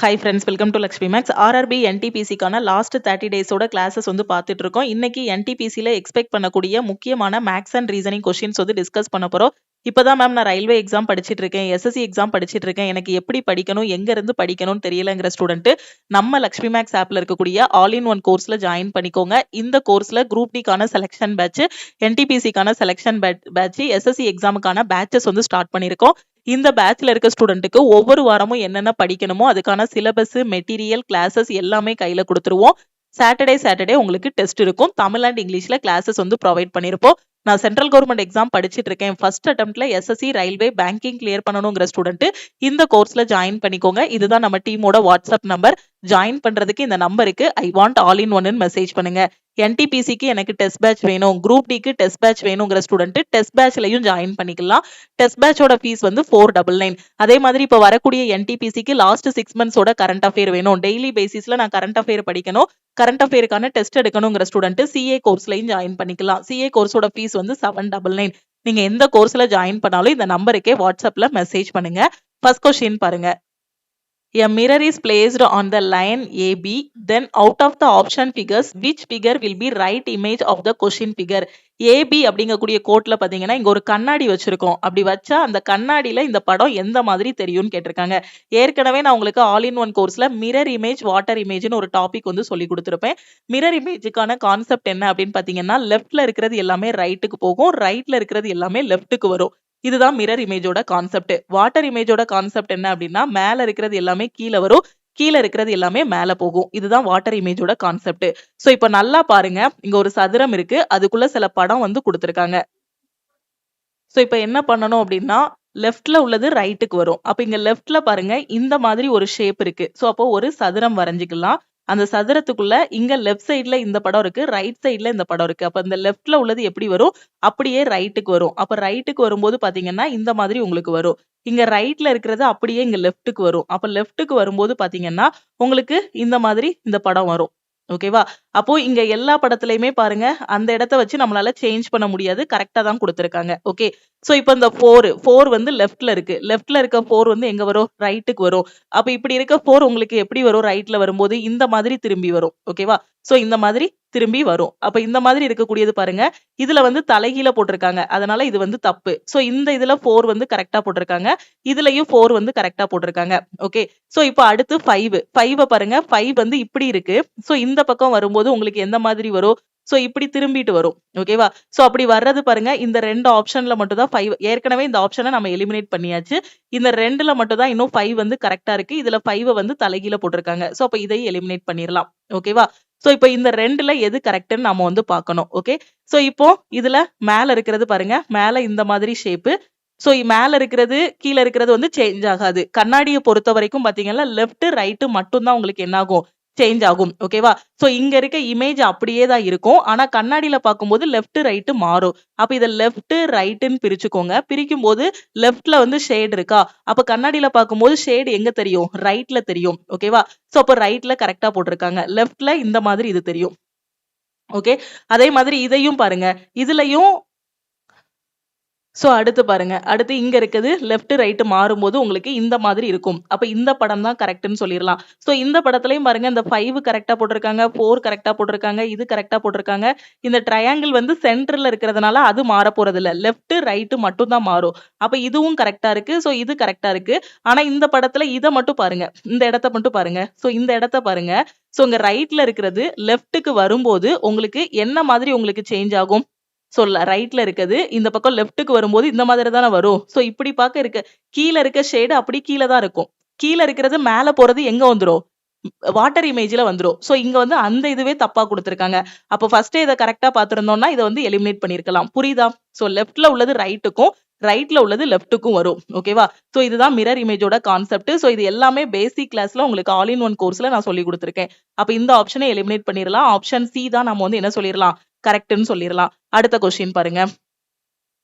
Hi friends, welcome to Lakshmi maths. RRB என்டிபிசிக்கான last 30 டேஸோட classes வந்து பார்த்துட்டு இருக்கோம். இன்னைக்கு என்டிபிசியில் எக்ஸ்பெக்ட் பண்ணக்கூடிய முக்கியமான மேக்ஸ் அண்ட் ரீசனிங் கொஸ்டின்ஸ் வந்து டிஸ்கஸ் பண்ண போகிறோம். இப்போதான் மேம் நான் ரயில்வே எக்ஸாம் படிச்சுட்டு இருக்கேன், எஸ்எஸ்சி எக்ஸாம் படிச்சுட்டு இருக்கேன், எனக்கு எப்படி படிக்கணும், எங்க இருந்து படிக்கணும்னு தெரியலங்கிற ஸ்டூடெண்ட் நம்ம லக்ஷ்மி மேக்ஸ் ஆப்ல இருக்கக்கூடிய ஆல் இன் ஒன் கோர்ஸ்ல ஜாயின் பண்ணிக்கோங்க. இந்த கோர்ஸ்ல குரூப் டிக்கான செலெக்ஷன் பேட்ச், என்டிபிசிக்கான செலெக்ஷன் பேட்ச், எஸ்எஸ்சி எக்ஸாமுக்கான பேட்சஸ் வந்து ஸ்டார்ட் பண்ணியிருக்கோம். இந்த பேட்ச்ல இருக்க ஸ்டூடெண்ட்டுக்கு ஒவ்வொரு வாரமும் என்னென்ன படிக்கணுமோ அதுக்கான சிலபஸ், மெட்டீரியல், கிளாஸஸ் எல்லாமே கையில கொடுத்துருவோம். சாட்டர்டே உங்களுக்கு டெஸ்ட் இருக்கும். தமிழ் அண்ட் இங்கிலீஷ்ல கிளாஸஸ் வந்து ப்ரொவைட் பண்ணிருப்போம். நான் சென்ட்ரல் கவர்மெண்ட் எக்ஸாம் படிச்சுட்டு இருக்கேன், ஃபர்ஸ்ட் அட்டெம்ப்ட்ல எஸ்எஸ்சி, ரயில்வே, பேங்கிங் கிளியர் பண்ணணுங்கிற ஸ்டூடெண்ட் இந்த கோர்ஸ்ல ஜாயின் பண்ணிக்கோங்க. இதுதான் நம்ம டீமோட வாட்ஸ்அப் நம்பர். ஜாயின் பண்றதுக்கு இந்த நம்பருக்கு ஐ வாண்ட் ஆல் இன் ஒன்னு மெசேஜ் பண்ணுங்க. என்டிபிசிக்கு எனக்கு டெஸ்ட் பேட்ச் வேணும், குரூப் டிக்கு டெஸ்ட் பேட்ச் வேணுங்கிற ஸ்டூடெண்ட் டெஸ்ட் பேட்ச்லயும் ஜாயின் பண்ணிக்கலாம். டெஸ்ட் பேட்சோட ஃபீஸ் வந்து 499. அதே மாதிரி இப்போ வரக்கூடிய என்டிபிசிக்கு லாஸ்ட் 6 மந்த்ஸோட கரண்ட் அஃபேர் வேணும், டெய்லி பேசிஸ்ல நான் கரண்ட் அஃபேர் படிக்கணும், கரண்ட் அஃபேருக்கான டெஸ்ட் எடுக்கணுங்கிற ஸ்டூடெண்ட் சிஏ கோர்ஸ்லயும் ஜாயின் பண்ணிக்கலாம். சிஏ கோர்ஸோட ஃபீஸ் வந்து 799. நீங்க எந்த கோர்ஸ்ல ஜாயின் பண்ணாலும் இந்த நம்பருக்கே வாட்ஸ்அப்ல மெசேஜ் பண்ணுங்க. ஃபர்ஸ்ட் கொஸ்டின் பாருங்க. A mirror is placed on the line AB, then out of the option figures, which figure will be right image of the question figure? AB அப்படிங்கக்கூடிய கோட்ல பாத்தீங்கன்னா இங்க ஒரு கண்ணாடி வச்சிருக்கோம். அப்படி வச்சா அந்த கண்ணாடியில இந்த படம் எந்த மாதிரி தெரியும்னு கேட்டிருக்காங்க. ஏற்கனவே நான் உங்களுக்கு ஆல் இன் ஒன் கோர்ஸ்ல மிரர் இமேஜ், வாட்டர் இமேஜ்னு ஒரு டாபிக் வந்து சொல்லி கொடுத்துருப்பேன். மிரர் இமேஜுக்கான கான்செப்ட் என்ன அப்படின்னு பாத்தீங்கன்னா, லெஃப்ட்ல இருக்கிறது எல்லாமே ரைட்டுக்கு போகும், ரைட்ல இருக்கிறது எல்லாமே லெஃப்ட்டுக்கு வரும். இதுதான் மிரர் இமேஜோட கான்செப்ட். வாட்டர் இமேஜோட கான்செப்ட் என்ன அப்படின்னா, மேல இருக்கிறது எல்லாமே கீழே வரும், கீழே இருக்கிறது எல்லாமே மேல போகும். இதுதான் வாட்டர் இமேஜோட கான்செப்ட். சோ இப்ப நல்லா பாருங்க, இங்க ஒரு சதுரம் இருக்கு, அதுக்குள்ள சில படம் வந்து கொடுத்திருக்காங்க. சோ இப்ப என்ன பண்ணணும் அப்படின்னா, லெஃப்ட்ல உள்ளது ரைட்டுக்கு வரும். அப்ப இங்க லெஃப்ட்ல பாருங்க இந்த மாதிரி ஒரு ஷேப் இருக்கு. சோ அப்போ ஒரு சதுரம் வரைஞ்சுக்கலாம். அந்த சதுரத்துக்குள்ள இங்க லெஃப்ட் சைட்ல இந்த படம் இருக்கு, ரைட் சைட்ல இந்த படம் இருக்கு. அப்ப இந்த லெஃப்ட்ல உள்ளது எப்படி வரும், அப்படியே ரைட்டுக்கு வரும். அப்ப ரைட்டுக்கு வரும்போது பாத்தீங்கன்னா இந்த மாதிரி உங்களுக்கு வரும். இங்க ரைட்ல இருக்கிறது அப்படியே இங்க லெஃப்ட்டுக்கு வரும். அப்ப லெஃப்ட்டுக்கு வரும்போது பாத்தீங்கன்னா உங்களுக்கு இந்த மாதிரி இந்த படம் வரும். ஓகேவா? அப்போ இங்க எல்லா படத்துலயுமே பாருங்க அந்த இடத்த வச்சு நம்மளால சேஞ்ச் பண்ண முடியாது, கரெக்டா தான் கொடுத்திருக்காங்க. ஓகே, சோ இப்போ இந்த 4 வந்து லெஃப்ட்ல இருக்கு, லெஃப்ட்ல இருக்க 4 வந்து எங்க வரும், ரைட்டுக்கு வரும். அப்ப இப்படி இருக்க 4 உங்களுக்கு எப்படி வரும், ரைட்ல வரும்போது இந்த மாதிரி திரும்பி வரும். ஓகேவா? சோ இந்த மாதிரி திரும்பி வரும். அப்ப இந்த மாதிரி இருக்கக்கூடியது பாருங்க, இதுல வந்து தலைகீழ போட்டிருக்காங்க, அதனால இது வந்து தப்பு. சோ இந்த இதுல 4 வந்து கரெக்டா போட்டிருக்காங்க, இதுலயும் 4 வந்து கரெக்டா போட்டிருக்காங்க. ஓகே, சோ இப்போ அடுத்து 5 பாருங்க, 5 வந்து இப்படி இருக்கு. சோ இந்த பக்கம் வரும்போது உங்களுக்கு எந்த மாதிரி வரும், சோ இப்படி திரும்பிட்டு வரும். ஓகேவா? சோ அப்படி வர்றது பாருங்க, இந்த 2 ஆப்ஷன்ல மட்டும் தான் 5. ஏற்கனவே இந்த ஆப்ஷனை நம்ம எலிமினேட் பண்ணியாச்சு. இந்த 2ல மட்டும் தான் இன்னும் 5 வந்து கரெக்டா இருக்கு. இதுல 5 வந்து தலைகீழ போட்டிருக்காங்க. சோ அப்ப இதையும் எலிமினேட் பண்ணிரலாம். ஓகேவா? சோ இப்போ இந்த 2ல எது கரெக்ட்னு நாம வந்து பார்க்கணும். ஓகே, சோ இப்போ இதுல மேல இருக்கிறது பாருங்க, மேல இந்த மாதிரி ஷேப். சோ மேல இருக்கிறது கீழ இருக்கிறது வந்து சேஞ்ச் ஆகாது. கண்ணாடியை பொறுத்த வரைக்கும் பாத்தீங்கன்னா லெஃப்ட் ரைட் மட்டும் தான் உங்களுக்கு என்ன ஆகும், சேஞ்ச் ஆகும். ஓகேவா? சோ இங்க இருக்க இமேஜ் அப்படியே தான் இருக்கும், ஆனா கண்ணாடியில பார்க்கும்போது லெஃப்ட் ரைட் மாறும். அப்ப இத லெஃப்ட் ரைட்னு பிரிச்சுக்கோங்க. பிரிக்கும் போது லெஃப்ட்ல வந்து ஷேட் இருக்கா, அப்ப கண்ணாடியில பார்க்கும்போது ஷேட் எங்க தெரியும், ரைட்ல தெரியும். ஓகேவா? சோ அப்ப ரைட்ல கரெக்டா போட்டிருக்காங்க, லெஃப்ட்ல இந்த மாதிரி இது தெரியும். ஓகே, அதே மாதிரி இதையும் பாருங்க, இதுலயும் சோ அடுத்து பாருங்க, அடுத்து இங்க இருக்குது லெஃப்ட் ரைட் மாறும்போது உங்களுக்கு இந்த மாதிரி இருக்கும். அப்ப இந்த படம் தான் கரெக்ட்னு சொல்லிடலாம். சோ இந்த படத்துலயும் பாருங்க, இந்த 5 கரெக்டா போட்டிருக்காங்க, 4 கரெக்டா போட்டிருக்காங்க, இது கரெக்டா போட்டிருக்காங்க. இந்த ட்ரையாங்கிள் வந்து சென்டர்ல இருக்கிறதுனால அது மாற போறது இல்ல, லெஃப்ட் ரைட் மட்டும் தான் மாறும். அப்ப இதுவும் கரெக்டா இருக்கு, சோ இது கரெக்டா இருக்கு. ஆனா இந்த படத்துல இதை மட்டும் பாருங்க, இந்த இடத்த மட்டும் பாருங்க. சோ இந்த இடத்த பாருங்க, சோ இங்க ரைட்ல இருக்கிறது லெஃப்ட்டுக்கு வரும்போது உங்களுக்கு என்ன மாதிரி உங்களுக்கு சேஞ்ச் ஆகும், சோ ரைட்ல இருக்குது இந்த பக்கம் லெஃப்ட்டுக்கு வரும்போது இந்த மாதிரி தானே வரும். சோ இப்படி பார்க்க இருக்க கீழ இருக்க ஷேடு அப்படி கீழ தான் இருக்கும். கீழ இருக்கிறது மேல போறது எங்க வந்துரும், வாட்டர் இமேஜ்ல வந்துரும். சோ இங்க வந்து அந்த இதுவே தப்பா கொடுத்திருக்காங்க. அப்ப ஃபர்ஸ்ட் இத கரெக்டா பாத்துறோம்னா இத வந்து எலிமினேட் பண்ணிருக்கலாம். புரியுதா? சோ லெஃப்ட்ல உள்ளது ரைட்டுக்கும், ரைட்ல உள்ளது லெஃப்ட்டுக்கும் வரும். ஓகேவா? சோ இதுதான் மிரர் இமேஜோட கான்செப்ட். சோ இது எல்லாமே பேசிக் கிளாஸ்ல உங்களுக்கு ஆல் இன் ஒன் கோர்ஸ்ல நான் சொல்லி கொடுத்திருக்கேன். அப்ப இந்த ஆப்ஷனை எலிமினேட் பண்ணிரலாம். ஆப்ஷன் சி தான் நம்ம வந்து என்ன சொல்லிரலாம், கரெக்ட்னு சொல்லிரலாம். அடுத்த क्वेश्चन பாருங்க.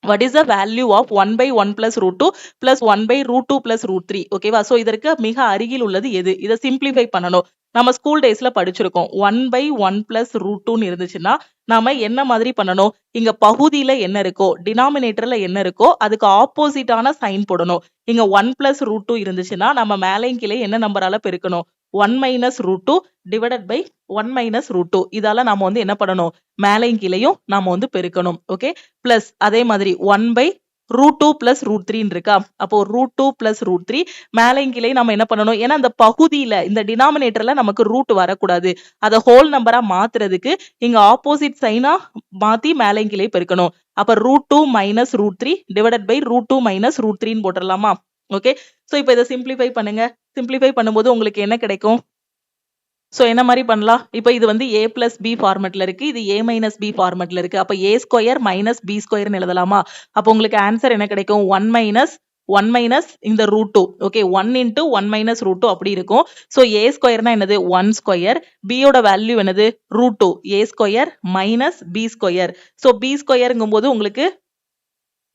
What is the value of 1/1 plus root 2 plus 1/√2 plus √3? ஓகேவா? சோ இதற்கு மிக அருகில் உள்ளது எது? இத சிம்பிளிஃபை பண்ணணும். நம்ம ஸ்கூல் டேஸ்ல படிச்சிருக்கோம் 1/1 plus √2 இருந்துச்சுன்னா நாம என்ன மாதிரி பண்ணணும்? இங்க பகுதியில என்ன இருக்கோ டினாமினேட்டர்ல என்ன இருக்கோ அதுக்கு ஆப்போசிட்டான சைன் போடணும். இங்க 1 plus √2 இருந்துச்சுன்னா நம்ம மேலையும் கீழே என்ன நம்பரால பெருக்கணும்? 1 minus √2 divided by 1 minus √2 இதால நாம வந்து என்ன பண்ணணும்? மேலையும் கீழையும் நாம வந்து பெருக்கணும். ஓகே, பிளஸ் அதே மாதிரி 1/√2 plus √3 இருக்கா? அப்போ √2 plus √3 மேலையும் கீழையும் நம்ம என்ன பண்ணணும்? ஏன்னா அந்த பகுதியில இந்த டினாமினேட்டர்ல நமக்கு ரூட் வரக்கூடாது. அதை ஹோல் நம்பரா மாத்துறதுக்கு இங்க ஆப்போசிட் சைனா மாத்தி மேலையும் கீழையும் பெருக்கணும். அப்ப √2 minus √3 divided by √2 minus √3 போட்டுடலாமா? Okay, so இப்போ இதை சிம்பிளிஃபை பண்ணுங்க. சிம்பிளிஃபை பண்ணும்போது உங்களுக்கு என்ன கிடைக்கும்? சோ என்ன மாதிரி பண்ணலாம்? இப்போ இது வந்து a plus b ஃபார்மட்ல இருக்கு, இது a minus b ஃபார்மட்ல இருக்கு. அப்ப a ஸ்கொயர் மைனஸ் b ஸ்கொயர்னு எழுதலாமா? அப்போ உங்களுக்கு ஆன்சர் என்ன கிடைக்கும்? 1 minus இந்த √2. ஓகே, 1 into 1 minus √2 அப்படி இருக்கும். சோ a ஸ்கொயர்னா என்னது? 1 ஸ்கொயர். b யோட வேல்யூ என்னது? √2. a square minus b square. So b ஸ்கொயர்ங்கும்போது உங்களுக்கு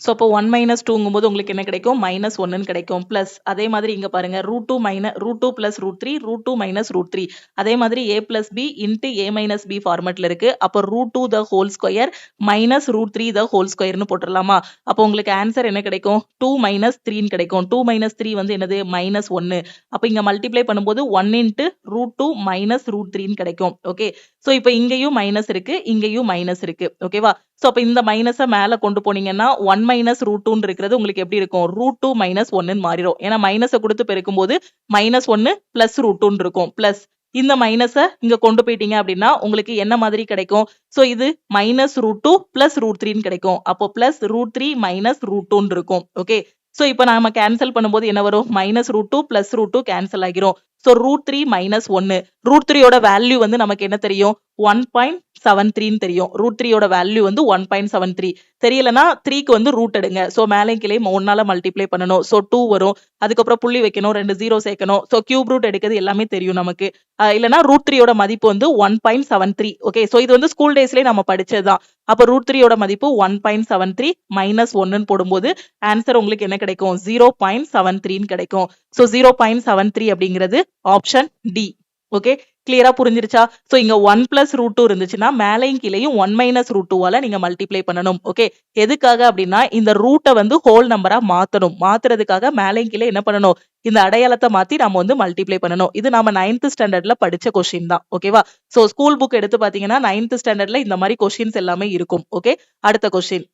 சோ அப்போ 1 minus 2ங்கும்போது உங்களுக்கு என்ன கிடைக்கும்? -1 கிடைக்கும். பிளஸ் அதே மாதிரி இங்க பாருங்க √2 plus √3 √2 minus √3. அதே மாதிரி a plus b into a minus b ஃபார்மட்ல இருக்கு. அப்போ √2 the whole square minus √3 the whole squareனு போட்டுடலாமா? அப்போ உங்களுக்கு ஆன்சர் என்ன கிடைக்கும்? 2 minus 3 கிடைக்கும். 2 minus 3 வந்து என்னது? -1. அப்போ இங்க மல்டிப்ளை பண்ணும்போது 1 into √2 minus √3 கிடைக்கும். ஓகே, சோ இப்போ இங்கேயும் மைனஸ் இருக்கு, இங்கேயும் மைனஸ் இருக்கு. ஓகேவா? சோ அப்ப இந்த மைனஸை மேல கொண்டு போனீங்கன்னா 1 minus √2 இருக்கிறது உங்களுக்கு எப்படி இருக்கும்? √2 minus 1 மாறிடும். ஏன்னா மைனஸை கொடுத்து பெருக்கும் போது -1 plus √2 இருக்கும். பிளஸ் இந்த மைனஸை இங்க கொண்டு போயிட்டீங்க அப்படின்னா உங்களுக்கு என்ன மாதிரி கிடைக்கும்? சோ இது -√2 plus √3 கிடைக்கும். அப்போ பிளஸ் √3 minus √2 இருக்கும். ஓகே, சோ இப்போ நாம கேன்சல் பண்ணும்போது என்ன வரும்? -√2 plus √2 கேன்சல் ஆகிரும். So √3 minus 1. √3 யோட வேல்யூ வந்து நமக்கு என்ன தெரியும்? 1.73 தெரியும். √3 யோட வேல்யூ வந்து 1.73. தெரியலனா 3க்கு வந்து ரூட் எடுங்க. சோ மேலையும் கீழையும் 1ஆல மல்டிப்ளை பண்ணணும். சோ 2 வரும். அதுக்கப்புறம் புள்ளி வைக்கணும், 2 0 சேர்க்கணும். சோ கியூப் ரூட் எடுக்கிறது எல்லாமே தெரியும் நமக்கு. இல்லனா √3 யோட மதிப்பு வந்து 1.73. ஓகே, சோ இது வந்து ஸ்கூல் டேஸ்லயே நம்ம படிச்சதுதான். அப்ப √3 யோட மதிப்பு 1.73 minus 1ன்னு போடும்போது ஆன்சர் உங்களுக்கு என்ன கிடைக்கும்? 0.73 கிடைக்கும். சோ 0.73 அப்படிங்கிறது ஆப்ஷன் டி. ஓகே, கிளியரா புரிஞ்சிருச்சா? சோ இங்க 1 plus √2 இருந்துச்சுன்னா மேலையும் கீழையும் 1 minus √2வால நீங்க மல்டிப்ளை பண்ணணும். ஓகே, எதுக்காக அப்படின்னா இந்த ரூட்டை வந்து ஹோல் நம்பரா மாத்தணும். மாத்துறதுக்காக மேலையும் கீழே என்ன பண்ணணும்? இந்த அடையாளத்தை மாத்தி நாம வந்து மல்டிப்ளை பண்ணணும். இது நாம 9th ஸ்டாண்டர்ட்ல படிச்ச கொஸ்டின் தான். ஓகேவா? சோ ஸ்கூல் புக் எடுத்து பாத்தீங்கன்னா 9th ஸ்டாண்டர்ட்ல இந்த மாதிரி கொஸ்டின்ஸ் எல்லாமே இருக்கும். ஓகே, அடுத்த கொஸ்டின்.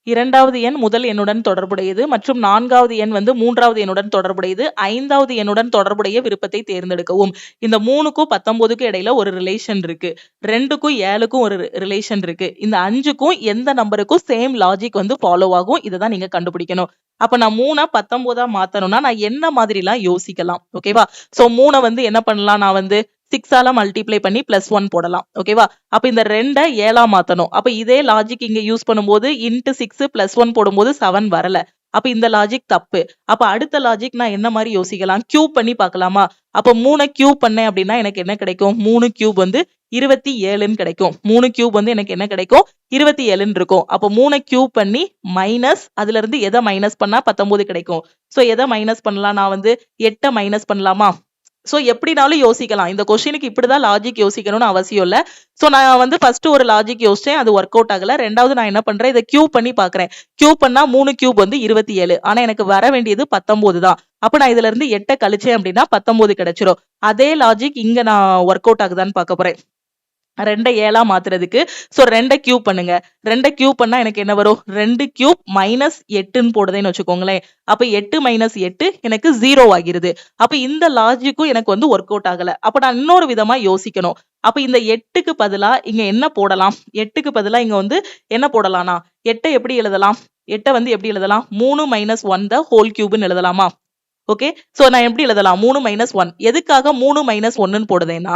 இரண்டாவது எண் முதல் எண்ணுடன் தொடர்புடையது மற்றும் 4வது எண் வந்து 3வது எண்ணுடன் தொடர்புடையது. 5வது எண்ணுடன் தொடர்புடைய விருப்பத்தை தேர்ந்தெடுக்கவும். இந்த 3க்கும் 19க்கும் இடையில ஒரு ரிலேஷன் இருக்கு. 2க்கும் 7க்கும் ஒரு ரிலேஷன் இருக்கு. இந்த 5க்கும் எந்த நம்பருக்கும் சேம் லாஜிக் வந்து ஃபாலோ ஆகும். இதை தான் நீங்க கண்டுபிடிக்கணும். அப்ப நான் 3 19ஆ மாத்தணும்னா நான் என்ன மாதிரிலாம் யோசிக்கலாம்? ஓகேவா? சோ 3 வந்து என்ன பண்ணலாம்? நான் வந்து 6ஆல மல்டிப்ளை பண்ணி +1 போடலாம். ஓகேவா? அப்ப இந்த 2 7ஆ மாத்தணும். அப்ப இதே லாஜிக் இங்க யூஸ் பண்ணும்போது into 6 +1 போடும்போது 7 வரல. அப்ப இந்த லாஜிக் தப்பு. அப்ப அடுத்த லாஜிக் நான் என்ன மாதிரி யோசிக்கலாம்? கியூப் பண்ணி பார்க்கலாமா? அப்ப 3 கியூப் பண்ணேன் அப்படின்னா எனக்கு என்ன கிடைக்கும்? 3 கியூப் வந்து 27ன்னு கிடைக்கும். 3 கியூப் வந்து எனக்கு என்ன கிடைக்கும்? 27ன்னு இருக்கும். அப்ப 3 கியூப் பண்ணி மைனஸ் அதுல இருந்து எதை மைனஸ் பண்ணா 19 கிடைக்கும். சோ எதை மைனஸ் பண்ணலாம்? நான் வந்து 8 மைனஸ் பண்ணலாமா? சோ எப்படினாலும் யோசிக்கலாம். இந்த கொஸ்டினுக்கு இப்படிதான் லாஜிக் யோசிக்கணும்னு அவசியம் இல்ல. சோ நான் வந்து ஃபர்ஸ்ட் ஒரு லாஜிக் யோசிச்சேன், அது ஒர்க் அவுட் ஆகல. ரெண்டாவது நான் என்ன பண்றேன்? இதை கியூப் பண்ணி பாக்குறேன். கியூப் பண்ணா 3 கியூப் வந்து 27. ஆனா எனக்கு வர வேண்டியது 19 தான். அப்ப நான் இதுல இருந்து 8 கழிச்சேன் அப்படின்னா 19 கிடைச்சிரும். அதே லாஜிக் இங்க நான் ஒர்க் அவுட் ஆகுதான்னு பார்க்க போறேன். 2 7ஆ மாத்துறதுக்கு சோ 2 கியூப் பண்ணுங்க. 2 கியூப் பண்ணா எனக்கு என்ன வரும்? 2 கியூப் -8ன்னு போடுதேன்னு வச்சுக்கோங்களேன். அப்ப 8 - 8 எனக்கு 0 ஆகிருது. அப்ப இந்த லாஜிக்கும் எனக்கு வந்து ஒர்க் அவுட் ஆகல. அப்ப நான் இன்னொரு விதமா யோசிக்கணும். அப்ப இந்த 8க்கு பதிலா இங்க என்ன போடலாம்? 8க்கு பதிலா இங்க வந்து என்ன போடலாம்னா 8 எப்படி எழுதலாம்? 8 வந்து எப்படி எழுதலாம்? 3 - 1 the whole cubeன்னு எழுதலாமா? ஓகே, சோ நான் எப்படி எழுதலாம்? 3 - 1. எதுக்காக 3 - 1ன்னு போடுதேன்னா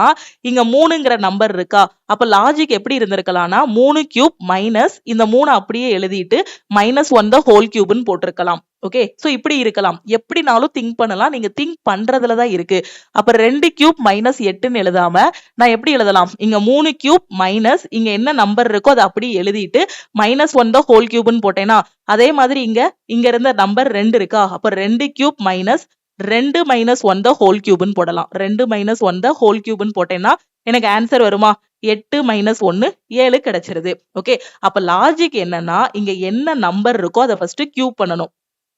இங்க 3ங்கிற நம்பர் இருக்கா? அப்ப லாஜிக் எப்படி இருந்திருக்கலாம்னா 3 கியூப் மைனஸ் இந்த 3 அப்படியே எழுதிட்டு -1 the whole cubeன்னு போட்டிருக்கலாம். ஓகே, சோ இப்படி இருக்கலாம். எப்படினாலும் திங்க் பண்ணலாம். நீங்க திங்க் பண்றதுல தான் இருக்கு. அப்ப 2 கியூப் -8ன்னு எழுதாம நான் எப்படி எழுதலாம்? இங்க 3 கியூப் மைனஸ் இங்க என்ன நம்பர் இருக்கோ அதை அப்படியே எழுதிட்டு -1 the whole cubeன்னு போட்டேனா அதே மாதிரி இங்க இருந்த நம்பர் 2 இருக்கா? அப்ப 2 cube minus 2 minus 1 the whole கியூப்னு போடலாம். 2 மைனஸ் 1 த ஹோல் கியூப்னு போட்டேன்னா எனக்கு ஆன்சர் வருமா? 8 மைனஸ் 1 7 கிடைச்சிருது. ஓகே, அப்ப லாஜிக் என்னன்னா இங்க என்ன நம்பர் இருக்கோ அதை ஃபர்ஸ்ட் கியூப் பண்ணணும்.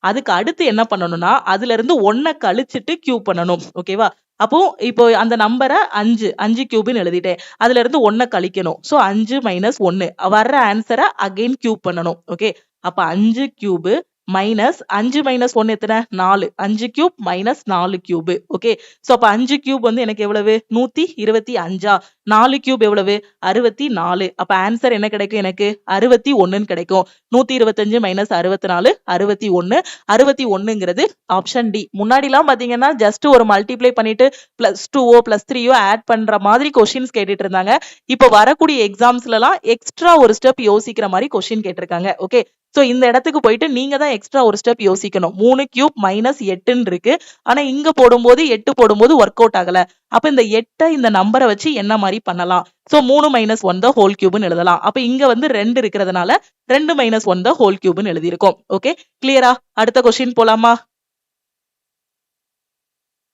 அதுக்கு அடுத்து என்ன பண்ணணும்னா அதுல இருந்து 1 கழிச்சிட்டு கியூப் பண்ணணும். ஓகேவா? அப்போ இப்போ அந்த நம்பரை 5 கியூப்னு எழுதிட்டேன். அதுல இருந்து 1 கழிக்கணும். சோ 5 மைனஸ் 1 வர்ற ஆன்சரை அகைன் கியூப் பண்ணணும். ஓகே, அப்ப 5 கியூப் மைனஸ் 5 மைனஸ் 1 எத்தனை? 4. 5 cube minus 4 cube. Okay, so அப்ப 5 கியூப் வந்து எனக்கு எவ்வளவு? 125. 4 கியூப் எவ்வளவு? 64. அப்ப ஆன்சர் என்ன கிடைக்கும்? எனக்கு 61 கிடைக்கும். 125 மைனஸ் 64 61. 61ங்கிறது option D. முன்னாடி எல்லாம் பாத்தீங்கன்னா ஜஸ்ட் ஒரு மல்டிப்ளை பண்ணிட்டு +2 +3 ஆட் பண்ற மாதிரி கொஸ்டின்ஸ் கேட்டுட்டு இருந்தாங்க. இப்ப வரக்கூடிய எக்ஸாம்ஸ்ல எல்லாம் எக்ஸ்ட்ரா ஒரு ஸ்டெப் யோசிக்கிற மாதிரி கொஸ்டின் கேட்டிருக்காங்க. ஓகே, சோ இந்த இடத்துக்கு போயிட்டு நீங்க தான் எக்ஸ்ட்ரா ஒரு ஸ்டெப் யோசிக்கணும். 3 கியூப் மைனஸ் 8 இருக்கு. ஆனா இங்க போடும்போது 8 போடும்போது ஒர்க் அவுட் ஆகல. அப்ப இந்த 8 இந்த நம்பரை வச்சு என்ன மாதிரி பண்ணலாம்? சோ 3 மைனஸ் 1 த ஹோல் கியூப்னு எழுதலாம். அப்ப இங்க வந்து 2 இருக்கிறதுனால 2 மைனஸ் 1 த ஹோல் கியூப்னு எழுதியிருக்கோம். ஓகே, கிளியரா? அடுத்த கொஸ்டின் போலாமா?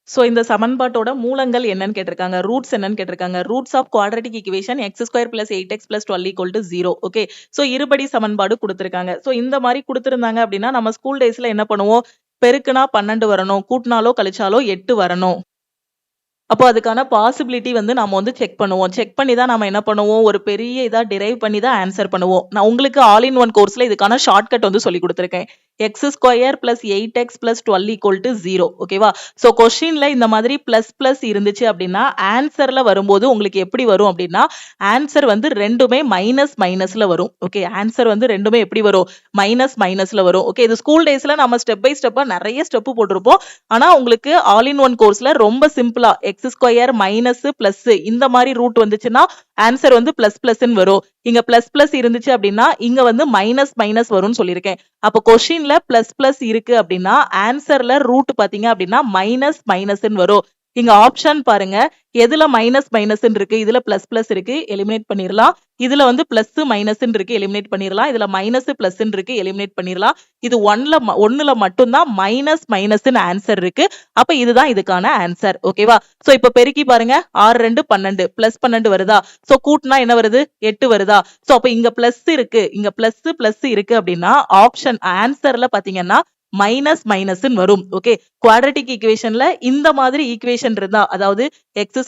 சோ இந்த சமன்பாட்டோட மூலங்கள் என்னன்னு கேட்டிருக்காங்க. ரூட்ஸ் என்னன்னு கேட்டிருக்காங்க. Roots of quadratic equation x² + 8x + 12 = 0. Okay, so இருபடி சமன்பாடு கொடுத்திருக்காங்க. சோ இந்த மாதிரி கொடுத்திருந்தாங்க அப்படின்னா நம்ம ஸ்கூல் டேஸ்ல என்ன பண்ணுவோம்? பெருக்குனா 12 வரணும், கூட்டினாலோ கழிச்சாலோ 8 வரணும். அப்போ அதுக்கான பாசிபிலிட்டி வந்து நாம வந்து செக் பண்ணுவோம். செக் பண்ணி தான் நாம என்ன பண்ணுவோம்? ஒரு பெரிய இதா டிரைவ் பண்ணி தான் ஆன்சர் பண்ணுவோம். நான் உங்களுக்கு ஆல் இன் ஒன் கோர்ஸ்ல இதுக்கான ஷார்ட்கட் வந்து சொல்லி கொடுத்திருக்கேன். x² + 8x + 12 = 0. ஓகேவா? சோ கொஸ்டின்ல இந்த மாதிரி பிளஸ் இருந்துச்சு அப்படின்னா ஆன்சர்ல வரும்போது உங்களுக்கு எப்படி வரும் அப்படின்னா ஆன்சர் வந்து ரெண்டுமே மைனஸ்ல வரும். ஓகே, ஆன்சர் வந்து ரெண்டுமே எப்படி வரும்? மைனஸ்ல வரும். ஓகே, இது ஸ்கூல் டேஸ்ல நம்ம ஸ்டெப் பை ஸ்டெப்பா நிறைய ஸ்டெப் போட்டிருப்போம். ஆனா உங்களுக்கு ஆல் இன் ஒன் கோர்ஸ்ல ரொம்ப சிம்பிளா x² மைனஸ் பிளஸ் இந்த மாதிரி ரூட் வந்துச்சுன்னா ஆன்சர் வந்து பிளஸ்ன்னு வரும். இங்க பிளஸ் இருந்துச்சு அப்படின்னா இங்க வந்து மைனஸ் வரும்னு சொல்லியிருக்கேன். அப்ப கொஸ்டின்ல பிளஸ் இருக்கு அப்படின்னா ஆன்சர்ல ரூட் பாத்தீங்க அப்படின்னா மைனஸ்ன்னு வரும். இங்க ஆப்ஷன் பாருங்க, எதுல மைனஸ் இருக்கு, இதுல பிளஸ் இருக்கு, எலிமினேட் பண்ணிரலாம். இதுல வந்து பிளஸ் மைனஸ் இருக்கு, எலிமினேட் பண்ணிரலாம். இதுல மைனஸ் பிளஸ் இருக்கு, எலிமினேட் பண்ணிரலாம். இது ஒன்னுல மட்டும்தான் மைனஸ்ன்னு ஆன்சர் இருக்கு. அப்ப இதுதான் இதுக்கான ஆன்சர். ஓகேவா? சோ இப்ப பெருக்கி பாருங்க, 6 2 12 +12 வருதா? சோ கூட்டினா என்ன வருது? 8 வருதா? சோ அப்ப இங்க பிளஸ் இருக்கு, இங்க பிளஸ் இருக்கு அப்படின்னா ஆப்ஷன் ஆன்சர்ல பாத்தீங்கன்னா மைனஸ்ன்னு வரும். ஓகே, குவாட்ரட்டிக் ஈக்குவேஷன்ல இந்த மாதிரி ஈக்குவேஷன் இருந்தா, அதாவது x²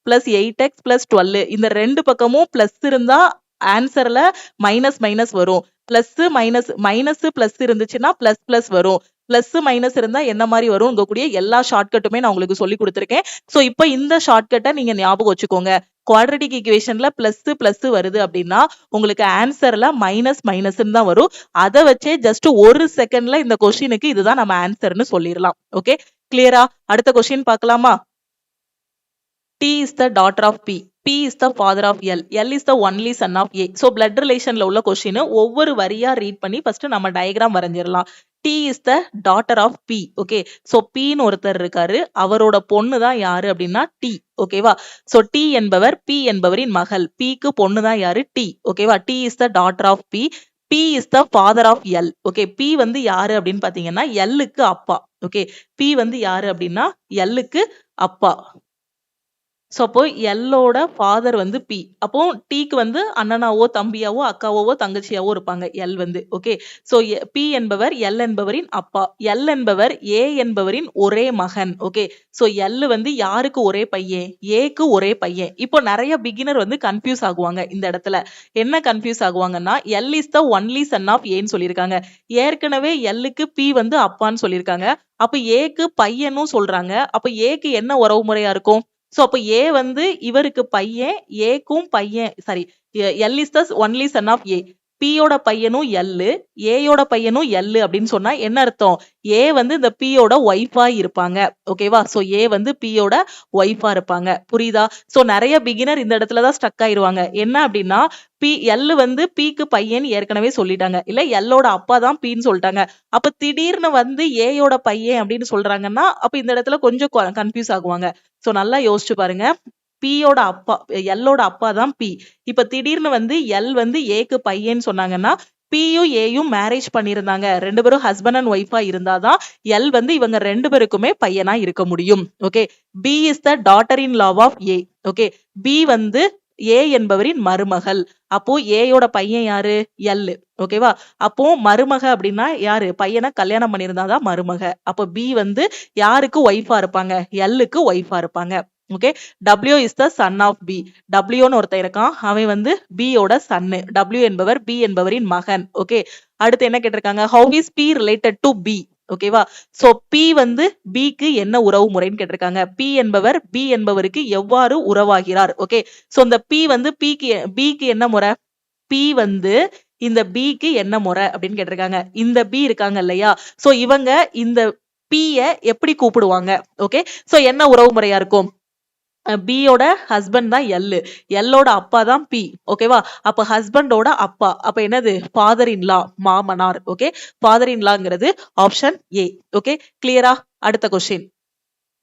+ 8x + 12 இந்த ரெண்டு பக்கமும் பிளஸ் இருந்தா ஆன்சர்ல மைனஸ் வரும். மைனஸ் பிளஸ் இருந்துச்சுன்னா பிளஸ் வரும். பிளஸ் மைனஸ் இருந்தா என்ன மாதிரி வரும்? உங்க எல்லா ஷார்ட்கட்டுமே நான் உங்களுக்கு சொல்லி கொடுத்திருக்கேன். சோ இப்போ இந்த ஷார்ட்கட்டை நீங்க ஞாபகம் வச்சுக்கோங்க. குவாட்ரட்டிக் ஈக்குவேஷன்ல பிளஸ் வருது அப்படின்னா உங்களுக்கு ஆன்சர்ல மைனஸ்ன்னு தான் வரும். அதை வச்சே ஜஸ்ட் ஒரு செகண்ட்ல இந்த கொஸ்டினுக்கு இதுதான் நம்ம ஆன்சர்னு சொல்லிடலாம். ஓகே, கிளியரா? அடுத்த கொஸ்டின் பார்க்கலாமா? T is the daughter of P. P is the father of L. L is the only son of A. So blood relationல உள்ள கொஸ்டின் ஒவ்வொரு வரியா ரீட் பண்ணி ஃபர்ஸ்ட் நம்ம டயக்ராம் வரைஞ்சிடலாம். T is the daughter of P. Okay, so P ன்னு ஒருத்தர் இருக்காரு. அவரோட பொண்ணு தான் யாரு அப்படின்னா T. ஓகேவா? சோ T என்பவர் P என்பவரின் மகள். P க்கு பொண்ணு தான் யாரு? T. ஓகேவா? T is the daughter of P. P is the father of L. Okay, P வந்து யாரு அப்படின்னு பாத்தீங்கன்னா L க்கு அப்பா. ஓகே, P வந்து யாரு அப்படின்னா L க்கு அப்பா. சோ அப்போ எல்லோட ஃபாதர் வந்து பி. அப்போ டீக்கு வந்து அண்ணனாவோ தம்பியாவோ அக்காவோ தங்கச்சியாவோ இருப்பாங்க எல் வந்து. ஓகே, சோ பி என்பவர் எல் என்பவரின் அப்பா. எல் என்பவர் ஏ என்பவரின் ஒரே மகன். ஓகே, சோ எல் வந்து யாருக்கு ஒரே பையன்? ஏக்கு ஒரே பையன். இப்போ நிறைய பிகினர் வந்து கன்ஃபியூஸ் ஆகுவாங்க இந்த இடத்துல. என்ன கன்ஃபியூஸ் ஆகுவாங்கன்னா L is the only son of ஏன்னு சொல்லியிருக்காங்க. ஏற்கனவே எல்லுக்கு பி வந்து அப்பான்னு சொல்லியிருக்காங்க. அப்ப ஏக்கு பையனும் சொல்றாங்க. அப்ப ஏக்கு என்ன உறவு முறையா இருக்கும்? சோ அப்ப ஏ வந்து இவருக்கு பையன், ஏக்கும் பையன், sorry, L is the only son of A. பியோட பையனும் எல்லு, ஏயோட பையனும் எல்லு அப்படின்னு சொன்னா என்ன அர்த்தம்? ஏ வந்து இந்த பியோட ஒய்ஃபா இருப்பாங்க. ஓகேவா? சோ ஏ வந்து பியோட ஒய்ஃபா இருப்பாங்க. புரியுதா? சோ நிறைய பிகினர் இந்த இடத்துலதான் ஸ்டக் ஆயிருவாங்க. என்ன அப்படின்னா எல் வந்து பிக்கு பையன் ஏற்கனவே சொல்லிட்டாங்க, இல்ல எல்லோட அப்பா தான் பின்னு சொல்லிட்டாங்க. அப்ப திடீர்னு வந்து ஏயோட பையன் அப்படின்னு சொல்றாங்கன்னா அப்ப இந்த இடத்துல கொஞ்சம் கன்ஃபியூஸ் ஆகுவாங்க. சோ நல்லா யோசிச்சு பாருங்க. பியோட அப்பா, எல்லோட அப்பா தான் பி. இப்ப திடீர்னு வந்து எல் வந்து ஏக்கு பையன்னு சொன்னாங்கன்னா பியும் ஏயும் மேரேஜ் பண்ணியிருந்தாங்க, ரெண்டு பேரும் ஹஸ்பண்ட் அண்ட் ஒய்ஃபா இருந்தாதான் எல் வந்து இவங்க ரெண்டு பேருக்குமே பையனா இருக்க முடியும். Okay, B is the daughter in law of A. Okay, B வந்து ஏ என்பவரின் மருமகள். அப்போ ஏயோட பையன் யாரு? எல். ஓகேவா? அப்போ மருமக அப்படின்னா யாரு? பையனை கல்யாணம் பண்ணியிருந்தாதான் மருமக. அப்போ பி வந்து யாருக்கு ஒய்ஃபா இருப்பாங்க? எல்லுக்கு ஒய்ஃபா இருப்பாங்க. Okay, W is the son of P. டபிள்யூன்னு ஒருத்தன் இருக்கான், அவன் வந்து B யோட சன்னு. W என்பவர் B என்பவரின் மகன். ஓகே, அடுத்து என்ன கேட்டிருக்காங்க? How is P related to B? ஓகேவா? சோ P வந்து B க்கு என்ன உறவு முறைன்னு கேட்டிருக்காங்க. P என்பவர் B என்பவருக்கு எவ்வாறு உறவாகிறார்? ஓகே, சோ இந்த P வந்து B க்கு என்ன முறை? P வந்து இந்த B க்கு என்ன முறை அப்படின்னு கேட்டிருக்காங்க. இந்த B இருக்காங்க இல்லையா? சோ இவங்க இந்த P ய எப்படி கூப்பிடுவாங்க? ஓகே, சோ என்ன உறவு முறையா இருக்கும்? B யோட ஹஸ்பண்ட் தான் L. L-ஓட அப்பா தான் P. ஓகேவா? அப்ப ஹஸ்பண்டோட அப்பா. அப்ப என்னது? ஃபாதர் இன் லா, மாமனார். ஓகே, ஃபாதர் இன் லாங்கிறது ஆப்ஷன் A. ஓகே, கிளியரா? அடுத்த question.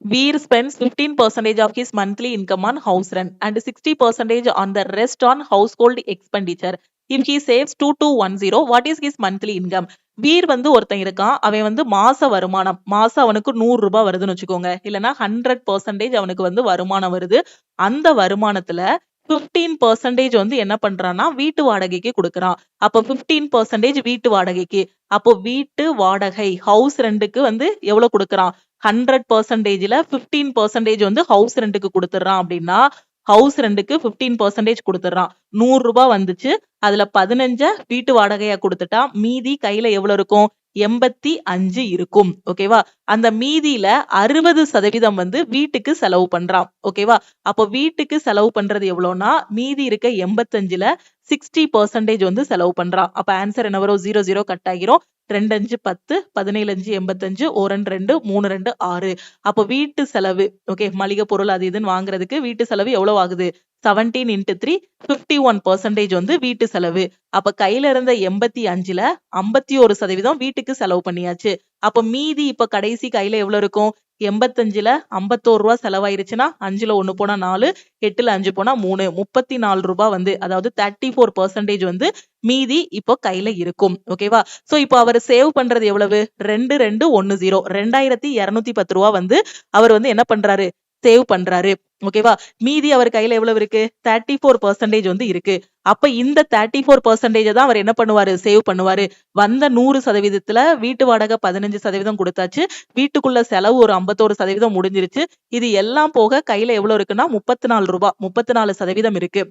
Veer spends 15% of his monthly income on house rent and 60% on the rest on household expenditure. If he saves 2210, what is his monthly income? Veer வந்து ஒருத்தன் இருக்கான், அவன் வந்து மாச வருமானம், மாசம் அவனுக்கு 100 ரூபாய் வருதுன்னு வச்சுக்கோங்க, இல்லைன்னா 100% அவனுக்கு வந்து வருமானம் வருது. அந்த வருமானத்துல 15% வந்து என்ன பண்றான்னா வீட்டு வாடகைக்கு கொடுக்கறான். அப்ப 15% வீட்டு வாடகைக்கு. அப்போ வீட்டு வாடகை ஹவுஸ் ரெண்டுக்கு வந்து எவ்வளவு கொடுக்கறான்? 100%ல 15% வந்து ஹவுஸ் ரெண்டுக்கு கொடுத்துறான் அப்படின்னா ஹவுஸ் ரெண்டுக்கு 15% கொடுத்துறான். 100 ரூபாய் வந்துச்சு, அதுல 15 வீட்டு வாடகையா கொடுத்துட்டா மீதி கையில எவ்வளவு இருக்கும்? 85 இருக்கும். ஓகேவா? அந்த மீதியில 60% வந்து வீட்டுக்கு செலவு பண்றான். ஓகேவா? அப்போ வீட்டுக்கு செலவு பண்றது எவ்வளவுனா மீதி இருக்க 85ல 60% வந்து செலவு பண்றான். அப்ப ஆன்சர் என்ன வரும்? 00 கட் ஆகிரும். 2 5 10, 17 5 85, 1 2 3 2 6. அப்போ வீட்டு செலவு, ஓகே, மளிகை பொருள் அது இதுன்னு வாங்குறதுக்கு வீட்டு செலவு எவ்வளவு ஆகுது? 17 into 3, 51% வந்து வீட்டு செலவு. அப்ப கையில இருந்த 85ல 51% வீட்டுக்கு செலவு பண்ணியாச்சு. அப்ப மீதி இப்ப கடைசி கையில எவ்வளவு இருக்கும்? 85ல 51 ரூபாய் செலவாயிருச்சுன்னா 5ல 1 போனா 4, 8ல 5 போனா 3, 34 ரூபாய் வந்து, அதாவது 34% வந்து மீதி இப்போ கையில இருக்கும். ஓகேவா? சோ இப்போ அவர் சேவ் பண்றது எவ்வளவு? 2210, 2210 ரூபாய் வந்து அவர் வந்து என்ன பண்றாரு? சேவ் பண்றாரு. ஓகேவா? மீதி அவர் கையில எவ்வளவு இருக்கு? 34% வந்து இருக்கு. அப்ப இந்த 34% தான் அவர் என்ன பண்ணுவாரு? சேவ் பண்ணுவாரு. வந்த 100%ல வீட்டு வாடகை 15% கொடுத்தாச்சு, வீட்டுக்குள்ள செலவு ஒரு 51% முடிஞ்சிருச்சு. இது எல்லாம் போக கையில எவ்வளவு இருக்குன்னா 34 ரூபாய், 34% இருக்கு.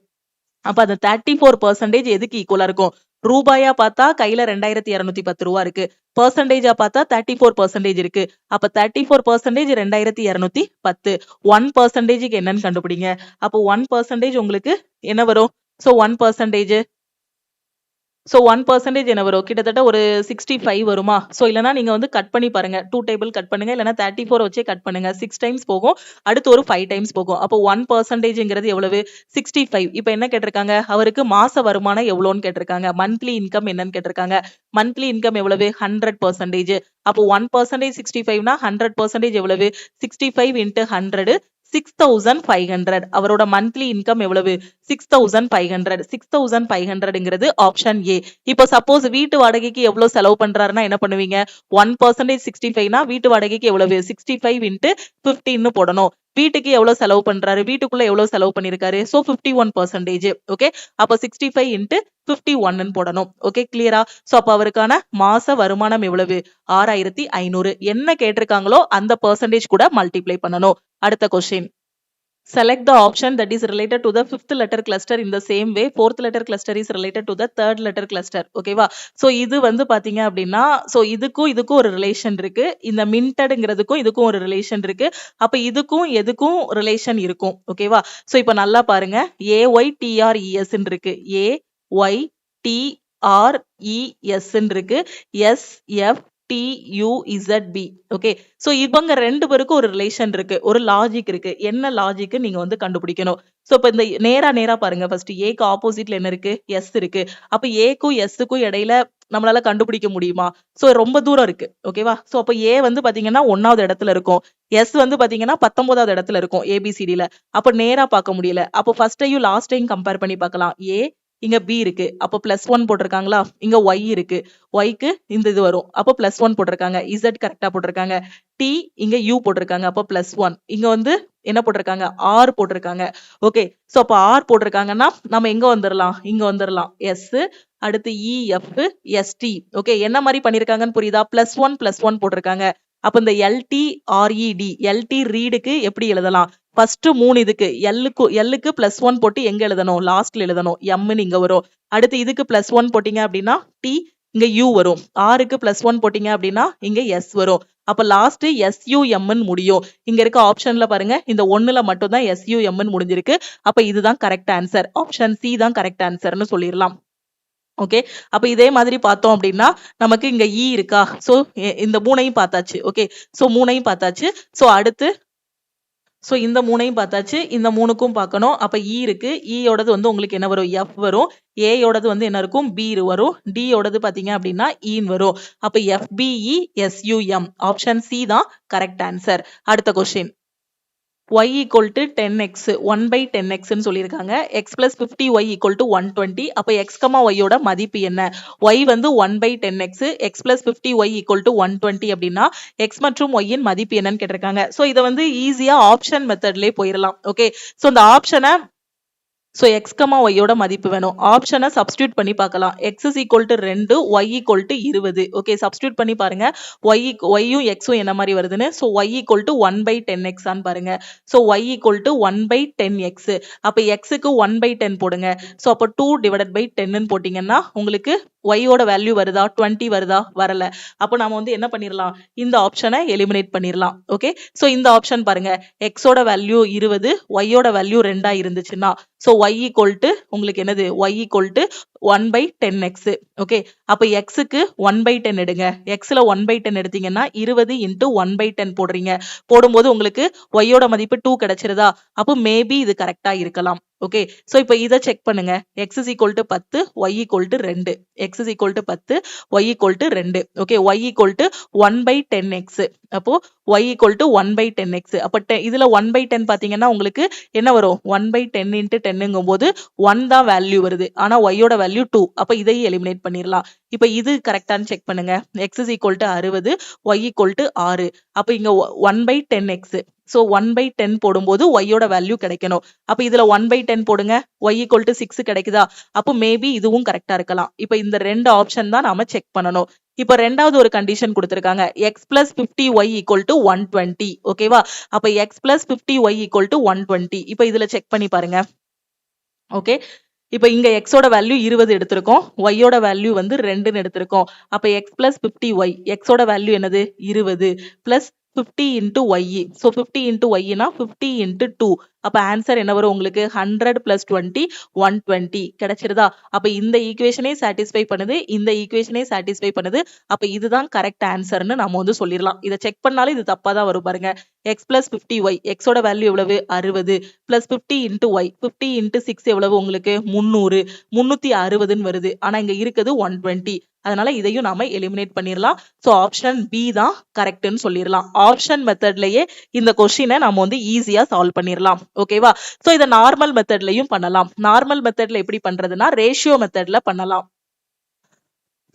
அப்ப அந்த 34% எதுக்கு ஈக்குவலா இருக்கும்? ரூபாயா பார்த்தா கையில 2210 ரூபாய் இருக்கு, பெர்சன்டேஜா பார்த்தா 34% இருக்கு. அப்ப 34% 2210. 1%க்கு என்னன்னு கண்டுபிடிங்க. அப்போ 1% உங்களுக்கு என்ன வரும்? சோ 1%, சோ 1% என்ன வரும்? கிட்டத்தட்ட ஒரு 65 வருமா? சோ இல்லனா நீங்க வந்து கட் பண்ணி பாருங்க. 2 டேபிள் கட் பண்ணுங்க, இல்லனா 34 வச்சே கட் பண்ணுங்க. 6 டைம்ஸ் போகும், அடுத்து ஒரு 5 டைம்ஸ் போகும். அப்போ 1%ங்கிறது எவ்வளவு? 65. இப்போ என்ன கேட்டிருக்காங்க? அவருக்கு மாச வருமானம் எவ்வளவுன்னு கேட்டிருக்காங்க. மந்த்லி இன்கம் என்னன்னு கேட்டிருக்காங்க. மந்த்லி இன்கம் எவ்வளவு? 100%. அப்போ 1% 65னா 100% எவ்வளவு? 65 into 100, 6500. அவரோட மந்த்லி இன்கம் எவ்வளவு? 6500. 6500ங்கிறது ஆப்ஷன் ஏ. இப்போ சப்போஸ் வீட்டு வாடகைக்கு எவ்வளவு செலவு பண்றாருன்னா என்ன பண்ணுவீங்க? 1% 65னா வீட்டு வாடகைக்கு எவ்வளவு? 65 into 15 போடணும். வீட்டுக்கு எவ்வளவு செலவு பண்றாரு? வீட்டுக்குள்ள எவ்வளவு செலவு பண்ணிருக்காரு? சோ 51%. ஓகே, அப்ப 65 into 51 போடணும். ஓகே, கிளியரா? சோ அப்ப அவருக்கான மாச வருமானம் எவ்வளவு? 6500. என்ன கேட்டிருக்காங்களோ அந்த பெர்சன்டேஜ் கூட மல்டிப்ளை பண்ணணும். அடுத்த question. Select the option that is related to the 5th letter cluster in the same way 4th letter cluster is related to the 3rd letter cluster. ஓகேவா? சோ இது வந்து பாத்தீங்க அப்படின்னா சோ இதுக்கும் ஒரு ரிலேஷன் இருக்கு. இந்த மின்டட்ங்கிறதுக்கும் இதுக்கும் ஒரு ரிலேஷன் இருக்கு. அப்ப இதுக்கும் எதுக்கும் ரிலேஷன் இருக்கும். ஓகேவா? சோ இப்ப நல்லா பாருங்க. AYTRES இருக்கு, AYTRES இருக்கு, SFTUZB. ஓகே, சோ இவங்க ரெண்டு பேருக்கும் ஒரு ரிலேஷன் இருக்கு, ஒரு லாஜிக் இருக்கு. என்ன லாஜிக் நீங்க வந்து கண்டுபிடிக்கணும். சோ இப்ப இந்த நேரா பாருங்க. ஃபர்ஸ்ட் ஏக்கு ஆப்போசிட்ல என்ன இருக்கு? எஸ் இருக்கு. அப்ப ஏக்கும் எஸ்ஸுக்கும் இடையில நம்மளால கண்டுபிடிக்க முடியுமா? சோ ரொம்ப தூரம் இருக்கு. ஓகேவா? சோ அப்ப ஏ வந்து பாத்தீங்கன்னா 1வது இடத்துல இருக்கும், எஸ் வந்து பாத்தீங்கன்னா 19வது இடத்துல இருக்கும் ABCDல. அப்ப நேரா பார்க்க முடியல. அப்ப ஃபர்ஸ்டையும் லாஸ்டையும் கம்பேர் பண்ணி பார்க்கலாம். இங்க b இருக்கு அப்ப +1 போட்டிருக்காங்களா, இங்க y இருக்கு, yக்கு இந்த இது வரும் அப்ப +1 போட்டிருக்காங்க, z கரெக்டா போட்டிருக்காங்க, t இங்க u போட்டிருக்காங்க அப்ப +1, இங்க வந்து என்ன போட்டிருக்காங்க r போட்டிருக்காங்க. ஓகே, சோ அப்ப r போட்டிருக்காங்கன்னா நம்ம எங்க வந்துரலாம், இங்க வந்துரலாம், s அடுத்து EF ST. ஓகே, என்ன மாதிரி பண்ணிருக்காங்கன்னு புரியுதா, +1 போட்டிருக்காங்க. அப்ப இந்த LT RED ரீடுக்கு எப்படி எழுதலாம், ஃபர்ஸ்ட் 3 இதுக்கு Lக்கு +1 போட்டு எங்க எழுதணும், லாஸ்ட்ல எழுதணும், M இங்க வரும். அடுத்து இதுக்கு +1 போட்டீங்க அப்படின்னா T இங்க U வரும், Rக்கு +1 போட்டீங்க அப்படின்னா இங்க S வரும். அப்ப லாஸ்ட் SUM முடியும். இங்க இருக்க ஆப்ஷன்ல பாருங்க, இந்த 1ல மட்டும் தான் SUM முடிஞ்சிருக்கு. அப்ப இதுதான் கரெக்ட் ஆன்சர், ஆப்ஷன் C தான் கரெக்ட் ஆன்சர்னு சொல்லிடலாம். ஓகே, அப்ப இதே மாதிரி பார்த்தோம் அப்படின்னா நமக்கு இங்க E இருக்கா, சோ இந்த 3ஐயும் பார்த்தாச்சு. ஓகே, சோ 3ஐயும் பார்த்தாச்சு. சோ அடுத்து இந்த 3ஐயும் பார்த்தாச்சு, இந்த 3க்கும் பார்க்கணும். அப்ப E இருக்கு, E யோடது வந்து உங்களுக்கு என்ன வரும், F வரும், A யோடது வந்து என்ன இருக்கும், B வரும், D யோடது பாத்தீங்க அப்படின்னா E வரும். அப்ப FBE SUM, ஆப்ஷன் C தான் கரெக்ட் ஆன்சர். அடுத்த question, y equal to 10x 1/10x ன்னு சொல்லியிருக்காங்க. x plus 50y equal to 120. அப்ப x, y யோட மதிப்பு என்ன? y வந்து 1/10x, x plus 50y equal to 120 அப்படின்னா x மற்றும் y இன் மதிப்பு என்னன்னு கேட்டிருக்காங்க. சோ இத வந்து ஈஸியா ஆப்ஷன் மெத்தட்லயே போயிடலாம். ஓகே, சோ இந்த ஆப்ஷனை So x, y யோட மதிப்பு வேணும். ஆப்ஷனை சப்ஸ்டியூட் பண்ணி பார்க்கலாம். x is equal to 2, y equal to 20. Okay, substitute பண்ணி பாருங்க. y-யும் x-ம் என்ன மாதிரி வருதுன்னு. So y equal to 1/10x ஆன்னு பாருங்க. So y equal to 1/10x. அப்ப x-க்கு 1/10 போடுங்க. So அப்ப 2 divided by 10 ன்னு போட்டீங்கன்னா உங்களுக்கு y யோட வேல்யூ வருதா, 20 வருதா, வரல. அப்ப நாம வந்து என்ன பண்ணிரலாம், இந்த ஆப்ஷனை எலிமினேட் பண்ணிரலாம். ஓகே, சோ இந்த ஆப்ஷன் பாருங்க, x ஓட வேல்யூ 20, y யோட வேல்யூ 2 இருந்துச்சுன்னா so y equal to உங்களுக்கு என்னது, y equal to 1/10x. Okay, அப்ப x க்கு 1/10 எடுங்க. x ல 1/10 எடுத்தீங்கன்னா 20 into 1/10 போடுறீங்க. போடும்போது உங்களுக்கு y யோட மதிப்பு 2 கிடைச்சிருதா, அப்ப மேபி இது கரெக்டா இருக்கலாம். ஓகே, சோ இப்போ இத செக் பண்ணுங்க. x is equal to 10, y equal to 2. x is equal to 10, y equal to 2. Okay, y equal to 1/10x. அப்போ y equal to 1/10x. அப்ப இதுல 1/10 பாத்தீங்கன்னா உங்களுக்கு என்ன வரும், 1/10 into 10ங்கும்போது 1 தான் வேல்யூ வருது. ஆனா y யோட வேல்யூ 2. அப்ப இதையும் எலிமினேட் பண்ணிரலாம். இப்ப இது கரெக்டான்னு செக் பண்ணுங்க. x is equal to 60, y equal to 6. அப்ப இங்க 1/10x. So 1/10 போடும்போது y யோட வேல்யூ கிடைக்கணும். அப்ப இதுல 1/10 போடுங்க, y equal to 6 கிடைக்குதா, அப்ப மேபி இதுவும் கரெக்டா இருக்கலாம். இப்ப இந்த ரெண்டு ஆப்ஷன் தான் நாம செக் பண்ணணும். இப்ப ரெண்டாவது ஒரு கண்டிஷன் கொடுத்திருக்காங்க, x plus 50y equal to 120. ஓகேவா, அப்ப x plus 50y equal to 120. இப்ப இதுல செக் பண்ணி பாருங்க. ஓகே, இப்ப இங்க x ஓட வேல்யூ 20 எடுத்திருக்கோம், y ஓட வேல்யூ வந்து 2ன்னு எடுத்திருக்கோம். அப்ப x plus 50y, x ஓட வேல்யூ என்னது, 20 plus 50 into y. So 50 into y னா 50 into 2. அப்ப ஆன்சர் என்ன வரும் உங்களுக்கு, 100 plus 20 120 கிடைச்சிருதா. அப்ப இந்த ஈக்குவேஷனே சாட்டிஸ்ஃபை பண்ணுது, இந்த ஈக்குவேஷனே சாட்டிஸ்ஃபை பண்ணுது. அப்ப இதுதான் கரெக்ட் ஆன்சர்னு நம்ம வந்து சொல்லிடலாம். இதை செக் பண்ணாலும் இது தப்பா தான் வரும் பாருங்க. x plus 50y, x ஓட வேல்யூ எவ்வளவு, 60 plus 50 into y, 50 into 6 எவ்வளவு உங்களுக்கு, 300, 360ன்னு வருது. ஆனா இங்க இருக்குது 120. அதனால இதையும் நாம எலிமினேட் பண்ணிரலாம். சோ ஆப்ஷன் B தான் கரெக்ட்னு சொல்லிரலாம். ஆப்ஷன் மெத்தட்லயே இந்த கொஸ்டினை நாம வந்து ஈஸியா சால்வ் பண்ணிரலாம். ஓகேவா, சோ இத நார்மல் மெத்தட்லயும் பண்ணலாம். நார்மல் மெத்தட்ல எப்படி பண்றதுன்னா ரேஷியோ மெத்தட்ல பண்ணலாம்.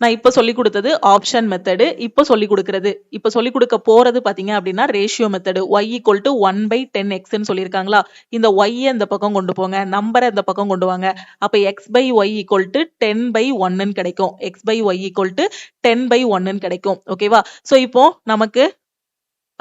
நான் இப்ப சொல்லி கொடுத்தது ஆப்ஷன் மெத்தடு. இப்ப சொல்லி கொடுக்கிறது, இப்ப சொல்லி கொடுக்க போறது பாத்தீங்க அப்படின்னா ratio method. y equal to 1/10x ன்னு சொல்லியிருக்காங்களா, இந்த y இந்த பக்கம் கொண்டு போங்க, நம்பரை இந்த பக்கம் கொண்டு வாங்க. அப்ப x by y equal to 10/1 ன்னு கிடைக்கும். x by y equal to 10/1 ன்னு கிடைக்கும். ஓகேவா, சோ இப்போ நமக்கு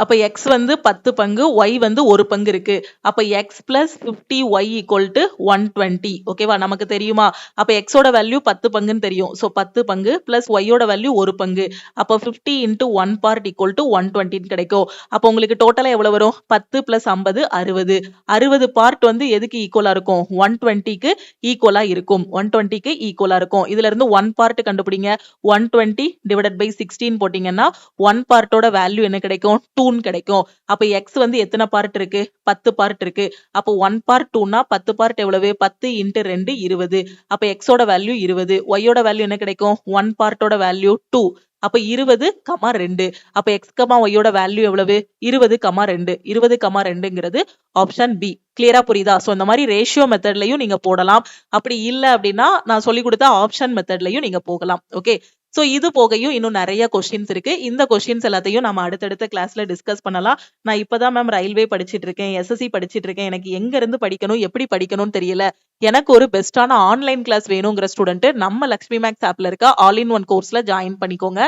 அப்ப x வந்து 10 பங்கு, y வந்து 1 பங்கு இருக்கு. அப்ப x plus 50y equal to 120. ஓகேவா, நமக்கு தெரியுமா, அப்ப x ஓட வேல்யூ 10 பங்குன்னு தெரியும். சோ 10 பங்கு plus y ஓட வேல்யூ 1 பங்கு. அப்ப 50 into 1 part equal to 120 கிடைக்கும். அப்ப உங்களுக்கு டோட்டலா எவ்வளவு வரும், 10 plus 50 60. 60 பார்ட் வந்து எதுக்கு ஈக்குவலா இருக்கும், 120க்கு ஈக்குவலா இருக்கும். 120க்கு ஈக்குவலா இருக்கும். இதுல இருந்து 1 பார்ட் கண்டுபிடிங்க. 120 divided by 16 போட்டீங்கன்னா 1 பார்ட்டோட வேல்யூ என்ன கிடைக்கும், 2 கிடைக்கும். அப்ப x வந்து எத்தனை பார்ட் இருக்கு, 10 பார்ட் இருக்கு. அப்ப 1 பார்ட் 2னா 10 பார்ட் எவ்வளவு, 10 into 2 20. அப்ப x ஓட வேல்யூ 20, y ஓட வேல்யூ என்ன கிடைக்கும், 1 பார்ட்டோட வேல்யூ 2. அப்ப 20,2. அப்ப x, y வேல்யூ எவ்வளவு 20,2. 20,2ங்கிறது ஆப்ஷன் பி. கிளியரா புரியுதா? சோ இந்த மாதிரி ரேஷியோ மெத்தட்லயும் நீங்க போடலாம். அப்படி இல்ல அப்படின்னா நான் சொல்லி கொடுத்த ஆப்ஷன் மெத்தட்லயும் நீங்க போகலாம். ஓகே. சோ இது போகையும் இன்னும் நிறைய கொஸ்டின்ஸ் இருக்கு. இந்த கொஸ்டின்ஸ் எல்லாத்தையும் நம்ம அடுத்தடுத்த கிளாஸ்ல டிஸ்கஸ் பண்ணலாம். நான் இப்பதான் மேம் ரயில்வே படிச்சிட்டு இருக்கேன், எஸ்எஸ்சி படிச்சிட்டு இருக்கேன், எனக்கு எங்க இருந்து படிக்கணும் எப்படி படிக்கணும்னு தெரியல, எனக்கு ஒரு பெஸ்டான ஆன்லைன் கிளாஸ் வேணுங்கிற ஸ்டூடெண்ட் நம்ம லக்ஷ்மி மேக்ஸ் ஆப்ல இருக்க ஆல் இன் ஒன் கோர்ஸ்ல ஜாயின் பண்ணிக்கோங்க.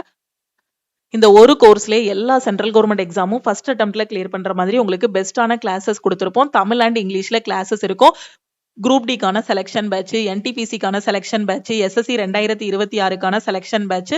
இந்த ஒரு கோர்ஸ்லயே எல்லா சென்ட்ரல் கவர்மெண்ட் எக்ஸாமும் ஃபர்ஸ்ட் அட்டெம்ப்ட்ல கிளியர் பண்ற மாதிரி உங்களுக்கு பெஸ்டான கிளாஸஸ் கொடுத்திருப்போம். தமிழ் அண்ட் இங்கிலீஷ்ல கிளாஸஸ் இருக்கும். குரூப் டிக்கான செலெக்ஷன் பேட்ச், என்டிபிசிக்கான செலெக்ஷன் பேட்ச், எஸ்எஸ்சி 2026க்கான selection batch,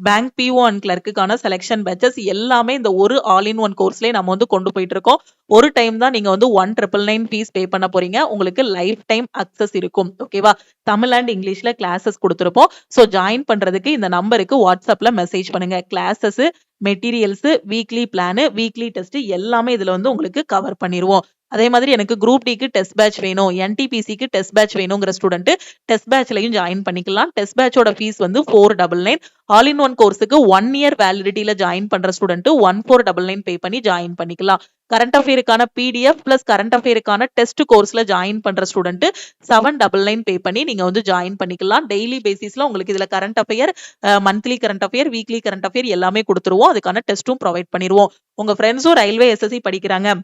bank PO and கிளர்க்குக்கான செலெக்ஷன் பேட்சஸ் எல்லாமே இந்த ஒரு ஆல் இன் ஒன் கோர்ஸ்லயே நம்ம வந்து கொண்டு போயிட்டு இருக்கோம். ஒரு டைம் தான் நீங்க வந்து 1999 ஃபீஸ் பே பண்ண போறீங்க. உங்களுக்கு லைஃப் டைம் அக்சஸ் இருக்கும். ஓகேவா? தமிழ் அண்ட் இங்கிலீஷ்ல கிளாஸஸ் கொடுத்திருப்போம். சோ ஜாயின் பண்றதுக்கு இந்த நம்பருக்கு வாட்ஸ்அப்ல மெசேஜ் பண்ணுங்க. Classes, materials, weekly plan, weekly test எல்லாமே இதுல வந்து உங்களுக்கு கவர் பண்ணிடுவோம். அதே மாதிரி எனக்கு குரூப் டிக்கு டெஸ்ட் பேட்ச் வேணும், என்டிபிசிக்கு டெஸ்ட் பேட்ச் வேணுங்கிற ஸ்டூடெண்ட் டெஸ்ட் பேட்ச்லயும் ஜாயின் பண்ணிக்கலாம். டெஸ்ட் பேட்சோட ஃபீஸ் வந்து 499. ஆல் இன் ஒன் கோர்ஸுக்கு 1 இயர் வேலிடிட்டியில ஜாயின் பண்ற ஸ்டூடெண்ட் 1499 பே பண்ணி ஜாயின் பண்ணிக்கலாம். கரண்ட் அஃபேருக்கான பிடிஎஃப் பிளஸ் கரண்ட் அஃபேருக்கான டெஸ்ட் கோர்ஸ்ல ஜாயின் பண்ற ஸ்டூடெண்ட் 799 பே பண்ணி நீங்க வந்து ஜாயின் பண்ணிக்கலாம். டெய்லி பேசிஸ்ல உங்களுக்கு இதுல current affair, monthly current affair, weekly current affair எல்லாமே கொடுத்துருவோம். அதுக்கான டெஸ்ட்டும் ப்ரொவைட் பண்ணிடுவோம். உங்க ஃப்ரெண்ட்ஸும் ரயில்வே எஸ்எஸ்சி படிக்கிறாங்க,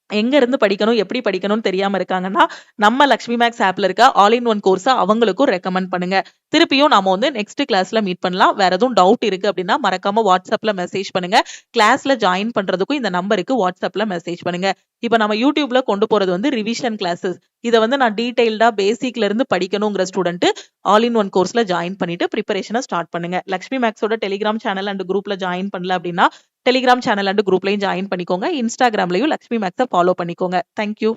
எங்க இருந்து படிக்கணும் எப்படி படிக்கணும்னு தெரியாம இருக்காங்கன்னா நம்ம லக்ஷ்மி மேக்ஸ் ஆப்ல இருக்க ஆல் இன் ஒன் கோர்ஸ் அவங்களுக்கும் ரெக்கமெண்ட் பண்ணுங்க. திருப்பியும் நாம வந்து நெக்ஸ்ட் கிளாஸ்ல மீட் பண்ணலாம். வேற எதுவும் டவுட் இருக்கு அப்படின்னா மறக்காம வாட்ஸ்அப்ல மெசேஜ் பண்ணுங்க. கிளாஸ்ல ஜாயின் பண்றதுக்கும் இந்த நம்பருக்கு வாட்ஸ்அப்ல மெசேஜ் பண்ணுங்க. இப்ப நம்ம யூடியூப்ல கொண்டு போறது வந்து ரிவிஷன் கிளாஸஸ். இதை வந்து நான் டீடைல்டா பேசிக்ல இருந்து படிக்கணுங்கிற ஸ்டூடெண்ட் ஆல் இன் ஒன் கோர்ஸ்ல ஜாயின் பண்ணிட்டு ப்ரிப்பரேஷனை ஸ்டார்ட் பண்ணுங்க. லக்ஷ்மி மேக்ஸோட டெலிகிராம் சேனல் அண்ட் குரூப்ல ஜாயின் பண்ணல அப்படின்னா டெலிகிராம் சேனல் அண்ட் குரூப்லயும் ஜாயின் பண்ணிக்கோங்க. இன்ஸ்டாகிராம்லயும் லக்ஷ்மி மேக்ஸை ஃபாலோ பண்ணிக்கோங்க. தேங்க்யூ.